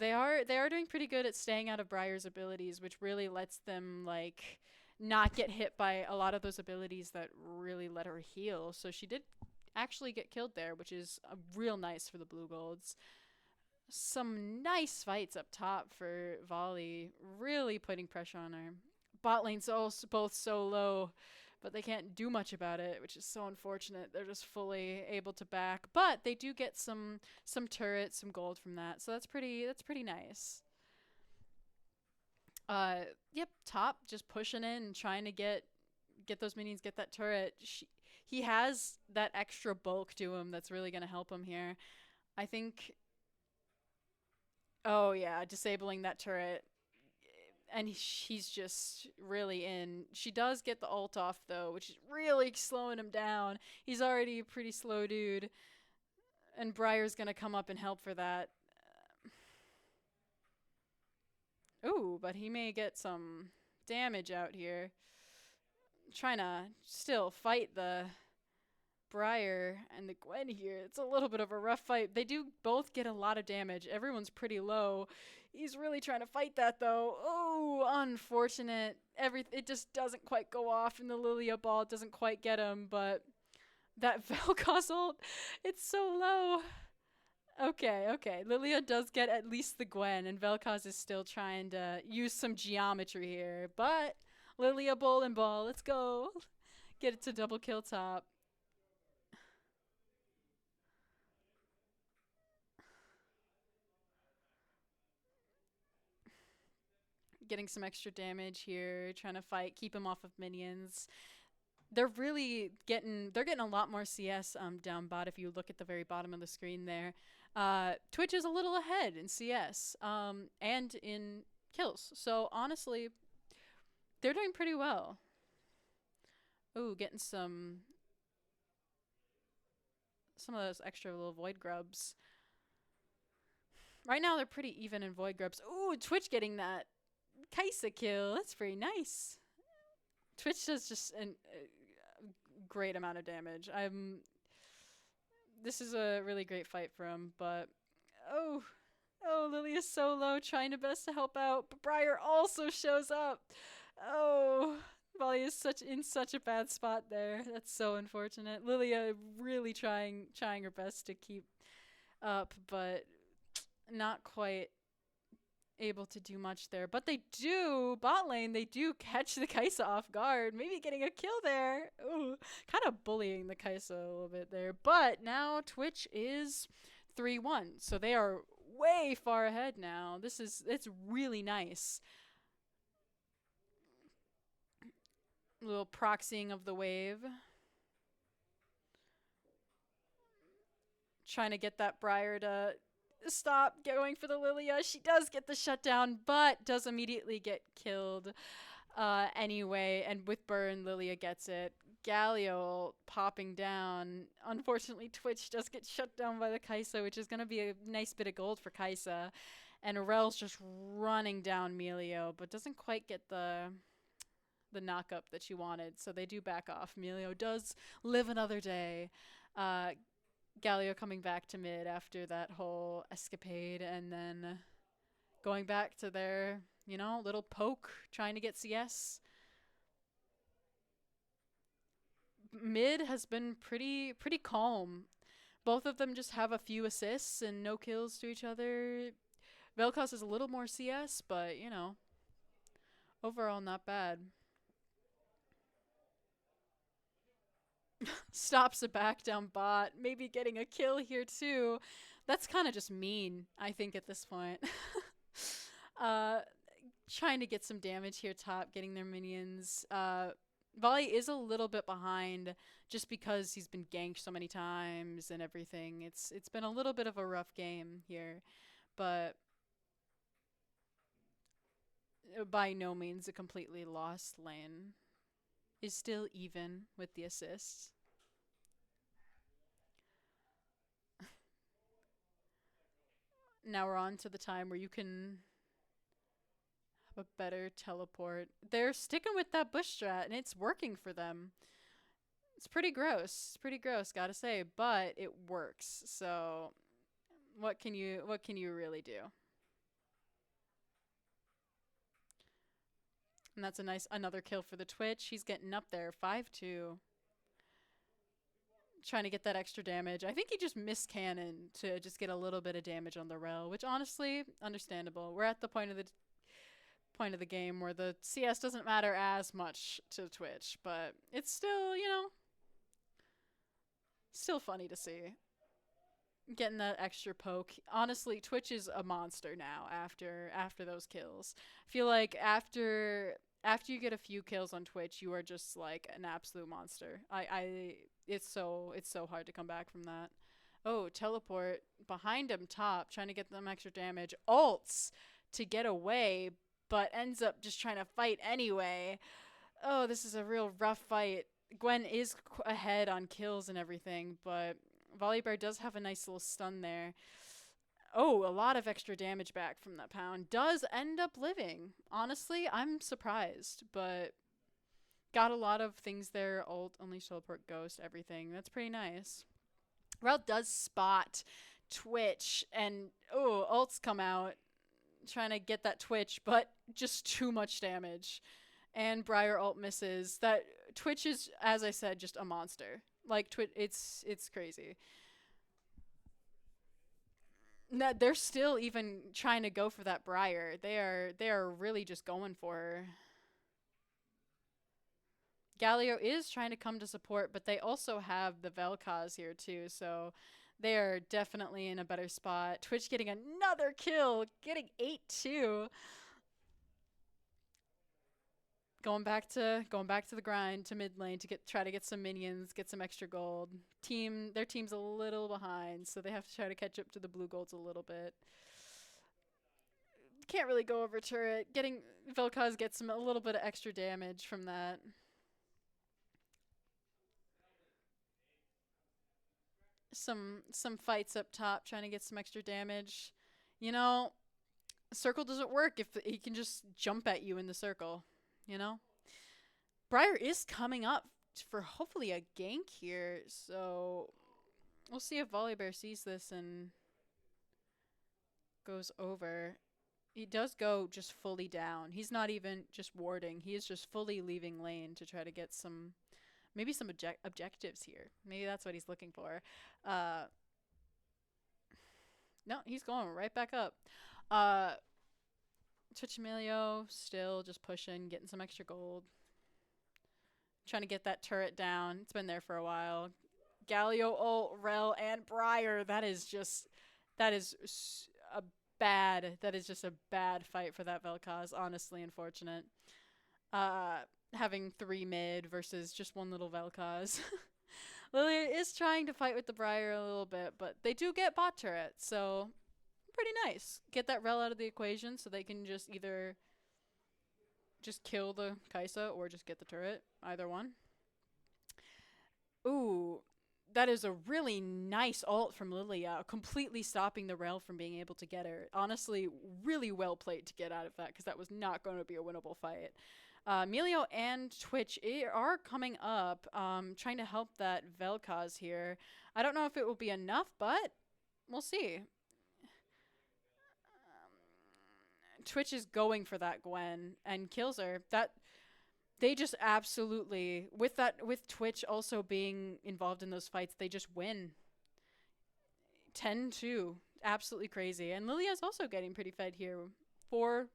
They are doing pretty good at staying out of Briar's abilities, which really lets them like not get hit by a lot of those abilities that really let her heal. So she did actually get killed there, which is real nice for the Blue Golds. Some nice fights up top for Volley, really putting pressure on her. Bot lane's both so low, but they can't do much about it, which is so unfortunate. They're just fully able to back, but they do get some turrets, some gold from that, so that's pretty nice. Yep, top just pushing in and trying to get those minions, get that turret. He has that extra bulk to him that's really gonna help him here. I think. Oh yeah, disabling that turret. And he's just really in. She does get the ult off though, which is really slowing him down. He's already a pretty slow dude, and Briar's gonna come up and help for that. Ooh, but he may get some damage out here. Trying to still fight the Briar and the Gwen here. It's a little bit of a rough fight. They do both get a lot of damage. Everyone's pretty low. He's really trying to fight that though. Oh, unfortunate. It just doesn't quite go off, and the Lilia ball doesn't quite get him, but that Vel'Koz ult, it's so low. Okay. Lilia does get at least the Gwen, and Vel'Koz is still trying to use some geometry here, but Lilia bowling ball, let's go. Get it to double kill top. Getting some extra damage here, trying to fight, keep him off of minions. They're getting a lot more CS down bot if you look at the very bottom of the screen there. Twitch is a little ahead in CS and in kills. So honestly, they're doing pretty well. Ooh, getting some of those extra little void grubs. Right now they're pretty even in void grubs. Ooh, Twitch getting that Kaisa kill. That's pretty nice. Twitch does just a great amount of damage. This is a really great fight for him, but oh, Lily is so low, trying her best to help out, but Briar also shows up. Oh, Volley is in such a bad spot there. That's so unfortunate. Lilia really trying her best to keep up, but not quite able to do much there. But they do, bot lane, they do catch the Kaisa off guard, maybe getting a kill there. Ooh, kind of bullying the Kaisa a little bit there. But now Twitch is 3-1, so they are way far ahead now. It's really nice. A little proxying of the wave. trying to get that Briar to stop going for the Lilia. She does get the shutdown, but does immediately get killed anyway. And with burn, Lilia gets it. Galio popping down. Unfortunately, Twitch does get shut down by the Kaisa, which is going to be a nice bit of gold for Kaisa. And Rel's just running down Melio, but doesn't quite get the knock-up that she wanted, so they do back off. Melio does live another day. Galio coming back to mid after that whole escapade, and then going back to their, little poke, trying to get CS. Mid has been pretty calm. Both of them just have a few assists and no kills to each other. Vel'Koz is a little more CS, but, overall not bad. Stops a back down bot, maybe getting a kill here too. That's kind of just mean, I think, at this point. Trying to get some damage here top, getting their minions. Volley is a little bit behind just because he's been ganked so many times and everything. It's been a little bit of a rough game here, but by no means a completely lost lane. Is still even with the assists. Now we're on to the time where you can have a better teleport. They're sticking with that bush strat, and it's working for them. It's pretty gross. It's pretty gross, gotta say, but it works. So what can you really do? And that's another kill for the Twitch. He's getting up there, 5-2. Trying to get that extra damage. I think he just missed cannon to just get a little bit of damage on the rel, which honestly, understandable. We're at the point of the game where the CS doesn't matter as much to Twitch, but it's still, still funny to see. Getting that extra poke. Honestly, Twitch is a monster now after those kills. I feel like after you get a few kills on Twitch, you are just like an absolute monster. It's so hard to come back from that. Oh, teleport behind him top, trying to get them extra damage. Ults to get away, but ends up just trying to fight anyway. Oh, this is a real rough fight. Gwen is ahead on kills and everything, but Volibear does have a nice little stun there. Oh, a lot of extra damage back from that pound. Does end up living. Honestly, I'm surprised, but got a lot of things there. Ult, Unleash, Teleport, Ghost, everything. That's pretty nice. Rel does spot Twitch, and ults come out. Trying to get that Twitch, but just too much damage. And Briar ult misses. That Twitch is, as I said, just a monster. Like, it's crazy. No, they're still even trying to go for that Briar. They are really just going for her. Galio is trying to come to support, but they also have the Vel'Koz here too, so they are definitely in a better spot. Twitch getting another kill, getting 8-2. Going back to the grind to mid lane to try to get some minions, get some extra gold. Their team's a little behind, so they have to try to catch up to the blue golds a little bit. Can't really go over turret. Getting Vel'Koz gets a little bit of extra damage from that. Some fights up top, trying to get some extra damage. Circle doesn't work if he can just jump at you in the circle. Briar is coming up for hopefully a gank here, so we'll see if Volibear sees this and goes over. He does go just fully down. He's not even just warding. He is just fully leaving lane to try to get maybe some objectives here. Maybe that's what he's looking for. No, he's going right back up. Twitch Emilio still just pushing, getting some extra gold. Trying to get that turret down. It's been there for a while. Galio, ult, Rel, and Briar. That is just a bad fight for that Vel'Koz. Honestly, unfortunate. Having 3 mid versus just one little Vel'Koz. Lilia is trying to fight with the Briar a little bit, but they do get bot turret, so pretty nice. Get that rel out of the equation so they can just either just kill the Kaisa or just get the turret. Either one. Ooh, that is a really nice ult from Lilia, completely stopping the rel from being able to get her. Honestly, really well played to get out of that, because that was not going to be a winnable fight. Melio and Twitch are coming up, trying to help that Vel'Koz here. I don't know if it will be enough, but we'll see. Twitch is going for that Gwen and kills her. That they just absolutely, with Twitch also being involved in those fights, they just win. 10-2, absolutely crazy. And Lilia's also getting pretty fed here. 4-1,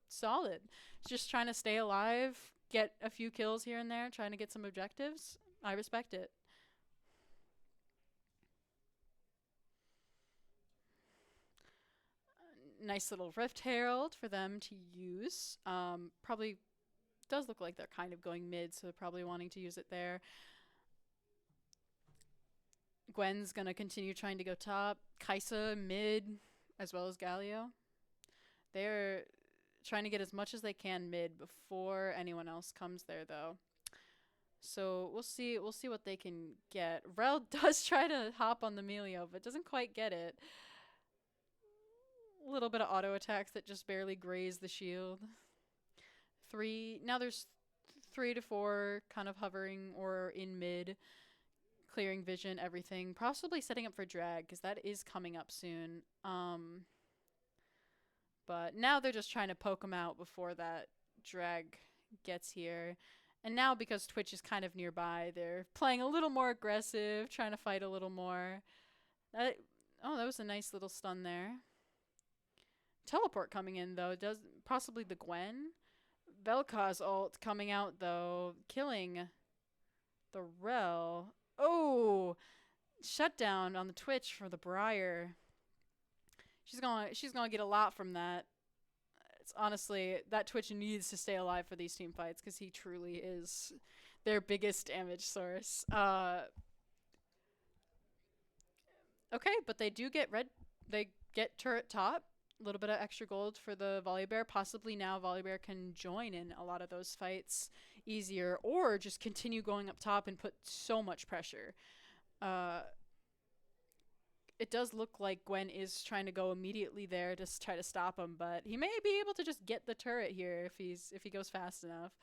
solid. Just trying to stay alive, get a few kills here and there, trying to get some objectives. I respect it. Nice little Rift Herald for them to use. Probably does look like they're kind of going mid, so they're probably wanting to use it there. Gwen's gonna continue trying to go top. Kaisa mid, as well as Galio. They're trying to get as much as they can mid before anyone else comes there, though. So we'll see what they can get. Rel does try to hop on the Melio, but doesn't quite get it. A little bit of auto attacks that just barely graze the shield. Now there's 3 to 4 kind of hovering or in mid, clearing vision, everything. Possibly setting up for drag, because that is coming up soon. But now they're just trying to poke them out before that drag gets here. And now, because Twitch is kind of nearby, they're playing a little more aggressive, trying to fight a little more. That was a nice little stun there. Teleport coming in, though. Does possibly the Gwen. Vel'Koz ult coming out, though, killing the Rel. Oh! Shutdown on the Twitch for the Briar. She's gonna get a lot from that. It's honestly, that Twitch needs to stay alive for these team fights, because he truly is their biggest damage source. Okay, but they do get they get turret top. A little bit of extra gold for the Volibear. Possibly now Volibear can join in a lot of those fights easier, or just continue going up top and put so much pressure. It does look like Gwen is trying to go immediately there to try to stop him, but he may be able to just get the turret here if he goes fast enough.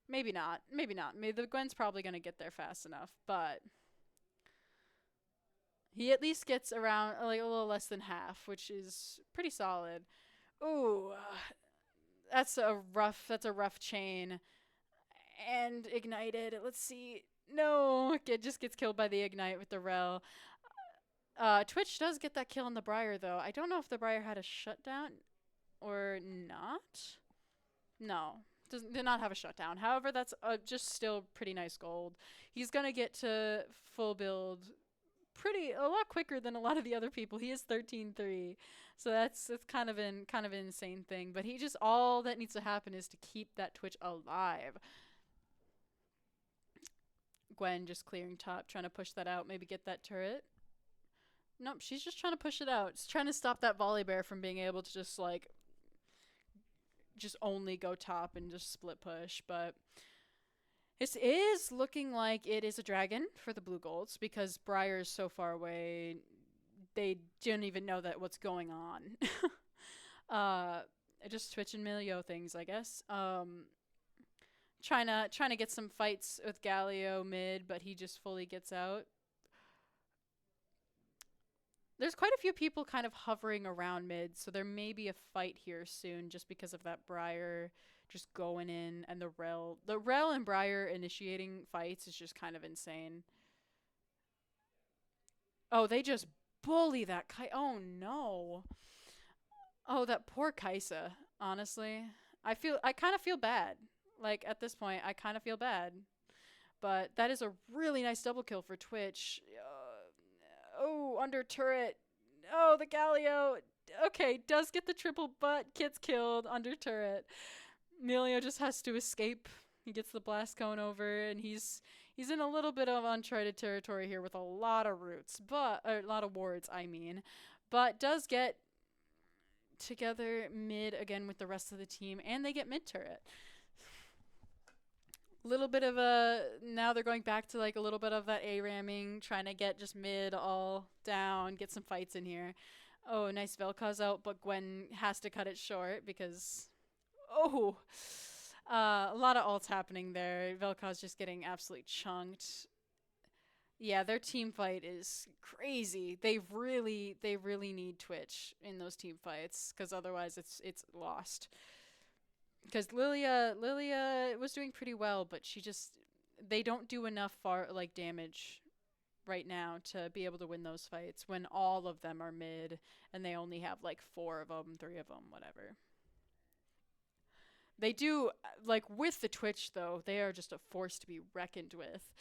Maybe not. Maybe not. Maybe the Gwen's probably going to get there fast enough, but he at least gets around like a little less than half, which is pretty solid. Ooh, that's a rough chain. And ignited. Let's see. No, it just gets killed by the ignite with the Rel. Twitch does get that kill on the Briar, though. I don't know if the Briar had a shutdown or not. No, did not have a shutdown. However, that's just still pretty nice gold. He's gonna get to full build a lot quicker than a lot of the other people. He is 13-3, so that's kind of an insane thing. But he just, all that needs to happen is to keep that Twitch alive. Gwen just clearing top, trying to push that out, maybe get that turret. Nope, she's just trying to push it out. She's trying to stop that Volibear from being able to just only go top and just split push. But this is looking like it is a dragon for the blue golds, because Briar is so far away, they didn't even know that what's going on. Just Twitch and Melio things, I guess. Trying to get some fights with Galio mid, but he just fully gets out. There's quite a few people kind of hovering around mid, so there may be a fight here soon just because of that Briar just going in, and the Rel and Briar initiating fights is just kind of insane. Oh, they just bully that oh no. Oh, that poor Kaisa, honestly. I kind of feel bad. Like, at this point, I kind of feel bad. But that is a really nice double kill for Twitch. Oh, under turret. Oh, the Galio. Okay, does get the triple, but gets killed under turret. Melio just has to escape He gets the blast cone over, and he's in a little bit of uncharted territory here with a lot of roots, but a lot of wards, I mean, but does get together mid again with the rest of the team, and they get mid turret. Little bit of now they're going back to like a little bit of that A ramming, trying to get just mid all down, get some fights in here. Oh, nice Vel'Koz out, but Gwen has to cut it short because a lot of ults happening there. Vel'Koz just getting absolutely chunked. Yeah, their team fight is crazy. They really need Twitch in those team fights because otherwise it's lost. Because Lilia was doing pretty well, but they don't do enough damage right now to be able to win those fights when all of them are mid and they only have like 4 of them, 3 of them, whatever. They do, like with the Twitch though, they are just a force to be reckoned with.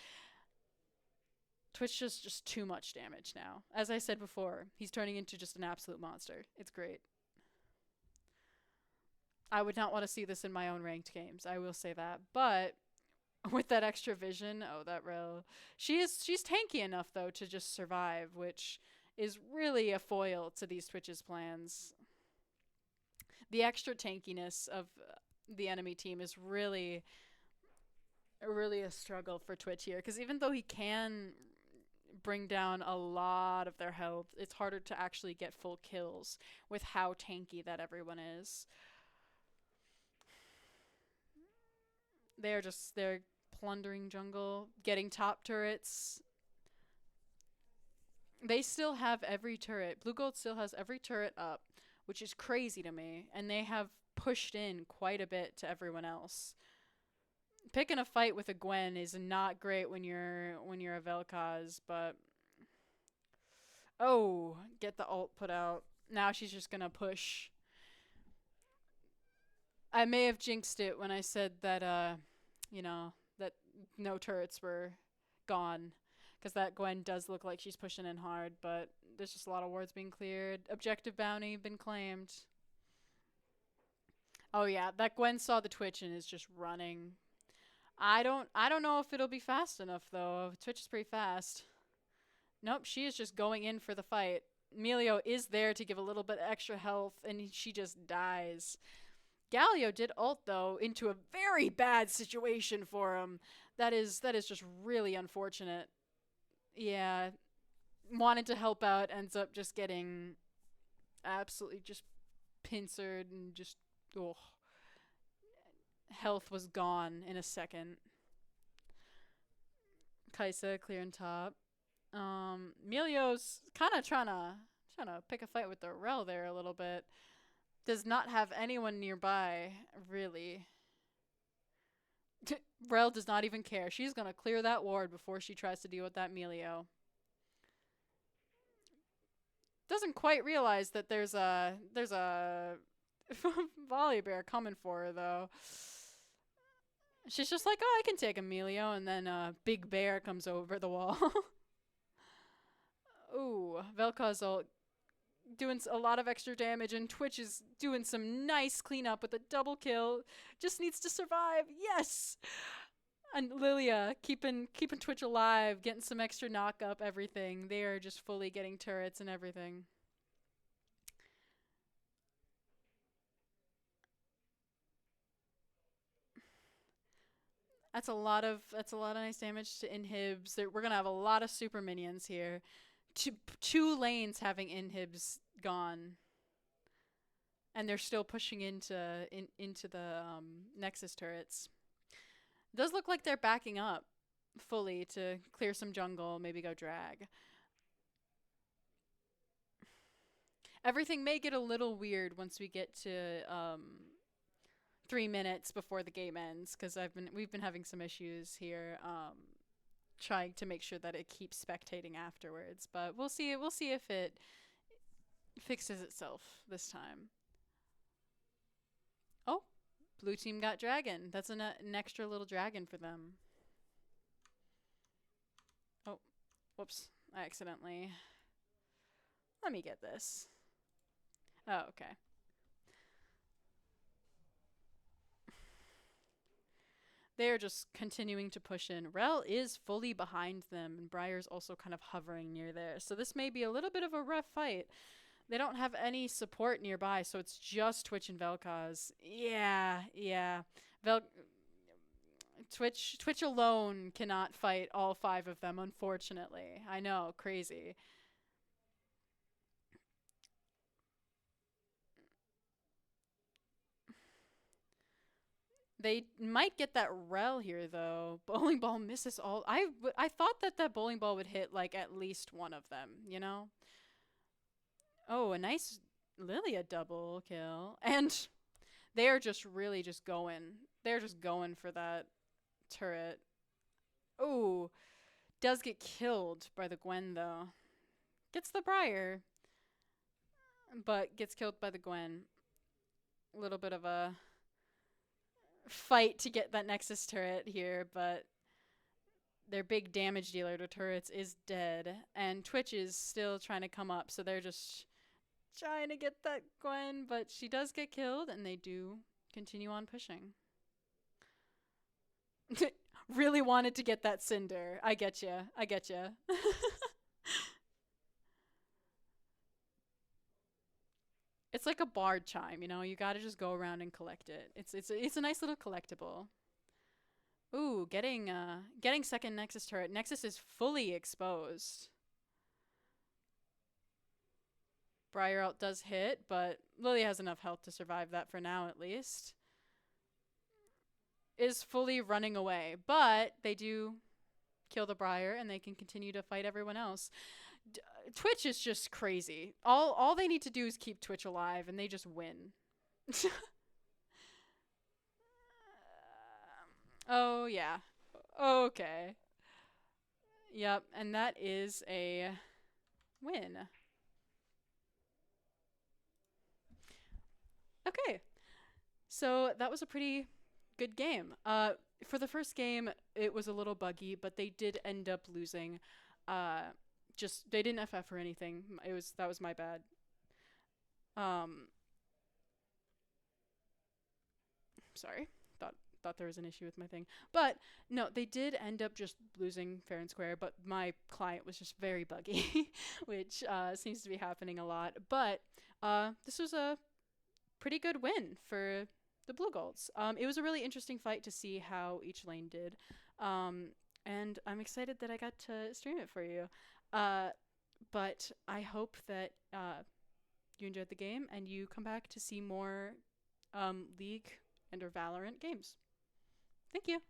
Twitch is just too much damage now. As I said before, he's turning into just an absolute monster. It's great. I would not want to see this in my own ranked games, I will say that. But with that extra vision, that Rel. She's tanky enough though to just survive, which is really a foil to these Twitch's plans. The extra tankiness of the enemy team is really a struggle for Twitch here, because even though he can bring down a lot of their health, it's harder to actually get full kills with how tanky that everyone is. They're plundering jungle, getting top turrets. They still have every turret. Blue Gold still has every turret up, which is crazy to me, and they have pushed in quite a bit to everyone else. Picking a fight with a Gwen is not great when you're a Vel'Koz, but get the ult put out. Now she's just gonna push. I may have jinxed it when I said that that no turrets were gone, because that Gwen does look like she's pushing in hard, but there's just a lot of wards being cleared. Objective bounty been claimed. Oh yeah, that Gwen saw the Twitch and is just running. I don't know if it'll be fast enough though. Twitch is pretty fast. Nope, she is just going in for the fight. Emilio is there to give a little bit extra health, and she just dies. Galio did ult though into a very bad situation for him. That is just really unfortunate. Yeah, wanted to help out, ends up just getting absolutely just pincered and just health was gone in a second. Kaisa clearing top. Emilio's kind of trying to pick a fight with the Rel there a little bit. Does not have anyone nearby, really. Rel does not even care. She's gonna clear that ward before she tries to deal with that Emilio. Doesn't quite realize that there's a Volibear coming for her though. She's just like, I can take Emilio, and then Big Bear comes over the wall. Ooh, Vel'Koz ult doing a lot of extra damage, and Twitch is doing some nice cleanup with a double kill. Just needs to survive. Yes! And Lilia keeping Twitch alive, getting some extra knock up, everything. They are just fully getting turrets and everything. That's a lot of nice damage to inhibs. We're gonna have a lot of super minions here. Two lanes having inhibs gone, and they're still pushing into the Nexus turrets. It does look like they're backing up fully to clear some jungle, maybe go drag. Everything may get a little weird once we get to 3 minutes before the game ends, because we've been having some issues here. Trying to make sure that it keeps spectating afterwards, but we'll see if it fixes itself this time. Oh, blue team got dragon. That's an extra little dragon for them. Oh, whoops, I accidentally. Let me get this. Oh, okay. They're just continuing to push in. Rel is fully behind them, and Briar's also kind of hovering near there. So this may be a little bit of a rough fight. They don't have any support nearby, so it's just Twitch and Vel'Koz. Yeah, yeah. Twitch alone cannot fight all 5 of them, unfortunately. I know, crazy. They might get that Rel here, though. Bowling ball misses all. I thought that that bowling ball would hit, like, at least one of them, you know? Oh, a nice Lilia double kill. And they are just really just going. They're just going for that turret. Oh, does get killed by the Gwen, though. Gets the Briar, but gets killed by the Gwen. A little bit of a fight to get that Nexus turret here, but their big damage dealer to turrets is dead, and Twitch is still trying to come up, so they're just trying to get that Gwen, but she does get killed, and they do continue on pushing. Really wanted to get that Cinder. I get ya. I get ya. It's like a bard chime, you know. You gotta just go around and collect it. It's a nice little collectible. Ooh, getting second Nexus turret. Nexus is fully exposed. Briar ult does hit, but Lily has enough health to survive that for now, at least. Is fully running away, but they do kill the Briar, and they can continue to fight everyone else. Twitch is just crazy. All they need to do is keep Twitch alive, and they just win. Oh, yeah. Okay. Yep, and that is a win. Okay. So that was a pretty good game. For the first game, it was a little buggy, but they did end up losing. Just they didn't FF or anything. That was my bad. Sorry. Thought there was an issue with my thing. But no, they did end up just losing fair and square, but my client was just very buggy, which seems to be happening a lot. But this was a pretty good win for the Blue Golds. It was a really interesting fight to see how each lane did. And I'm excited that I got to stream it for you. But I hope that you enjoyed the game and you come back to see more League and or Valorant games. Thank you.